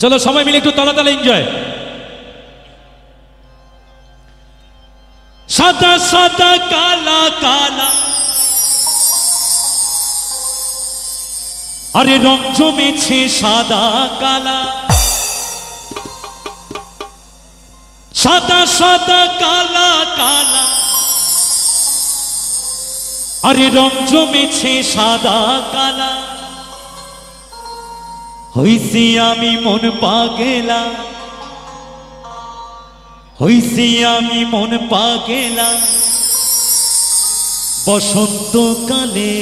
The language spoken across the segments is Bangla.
চলো সবাই মিলে একটু তালে তালে এনজয়। সাদা সাদা কালা কালা, আরে রং জমেছে সাদা কালা, সাদা সাদা কালা কালা, আরে রং জমেছে সাদা কালা। হইছি আমি মন পাগেলা, হইছি আমি মন পাগেলা বসন্তকালে।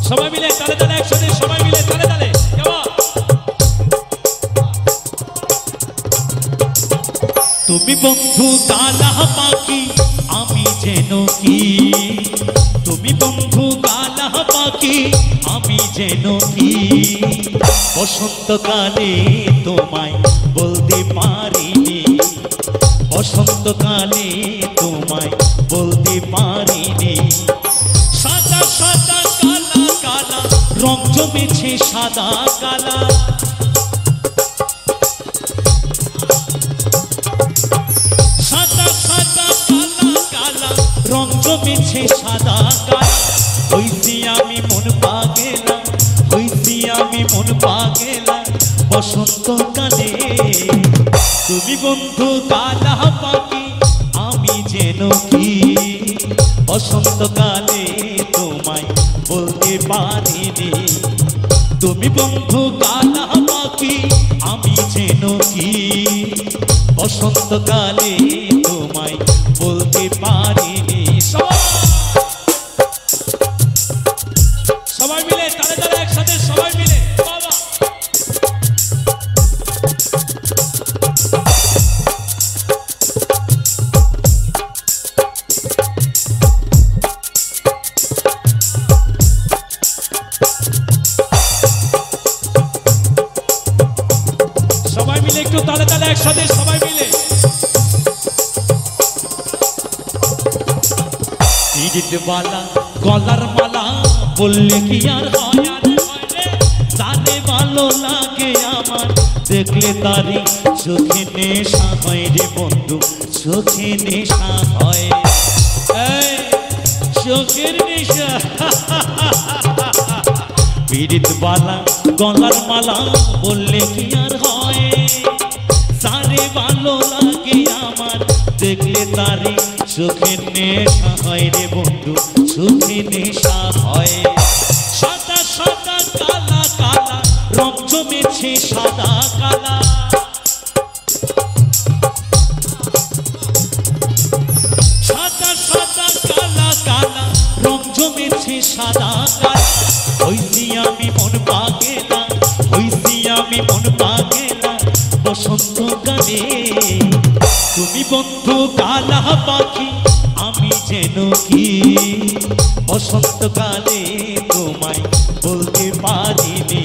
সবাই মিলে তালে তালে একসাথে, সবাই মিলে তালে তালে। তুমি বন্ধু কালা পাখি আমি যেন কি, তুমি বন্ধু কালা পাখি আমি যেন কি, বসন্তকালে তোমায় বলতে পারিনি, বসন্তকালে তোমায় বলতে পারিনি। সাদা সাদা কালা কালা, রং জমেছে সাদা কালা, সাদা সাদা কালা কালা, রং জমেছে সাদা কালা। হইছি আমি মন পাগেলা, হইছি আমি মন পাগেলা বসন্তকালে। তুমি বন্ধু কালা পাখি আমি যেন কি, বসন্তকালে তোমায় বলতে পারিনি। তুমি বন্ধু কালা পাখি আমি যেন কি, বসন্তকালে তোমায় বলতে পারিনি। সবাই মিলে তালে তালে একসাথে, সবাই মিলে বাবা। সবাই মিলে একটু তালে তালে একসাথে, সবাই মিলে। ঈদওয়ালা গলার মালা বললে কি আর হয়, আর হয় রে, জানে ভালো লাগে আমার দেখলে তারি চোখে নেশা হয় রে বন্ধু, চোখে নেশা হয়, এই চোখের নেশা। ঈদওয়ালা গলার মালা বললে কি আর হয়, জানে ভালো লাগে আমার দেখলে তারি চোখে নেশা হয় রে বন্ধু, চোখে নেশা হয়। সাদা সাদা কালা কালা, রং জমেছে সাদা কালা, সাদা সাদা কালা কালা, রং জমেছে সাদা কালা। হইছি আমি মন পাগেলা, হইছি আমি মন পাগেলা বসন্তকালে। তুমি বন্ধু কালা পাখি আমি যেন কি, বসন্তকালে তোমায় বলতে পারিনি।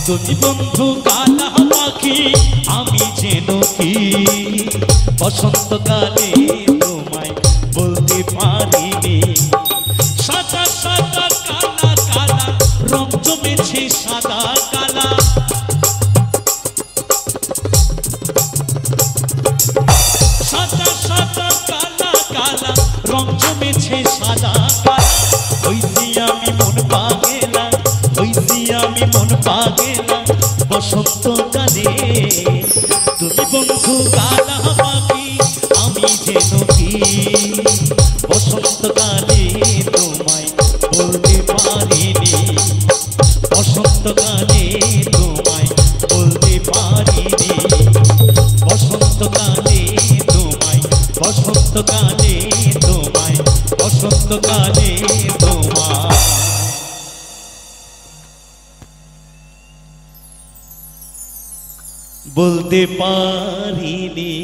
তুমি বন্ধু কালা পাখি আমি যেন কি, বসন্তকালে তোমায় বলতে পারিনি। সাদা সাদা কালা কালা, রং জমেছে সাদা কালা, সাদা সাদা কালা কালা, রং জমেছে সাদা কালা। হইছি আমি মন পাগেলা, হইছি আমি মন পাগেলা বসন্তকালে। তুমি বন্ধু কালা পাখি আমি যেন কি, বসন্তকালে তোমায় বলতে পারিনি, বসন্তকালে তোমায় বলতে পারিনি, বসন্তকালে তোমায়, বসন্তকালে তোমায়, বসন্তকালে তোমায়। বলতে পারিনি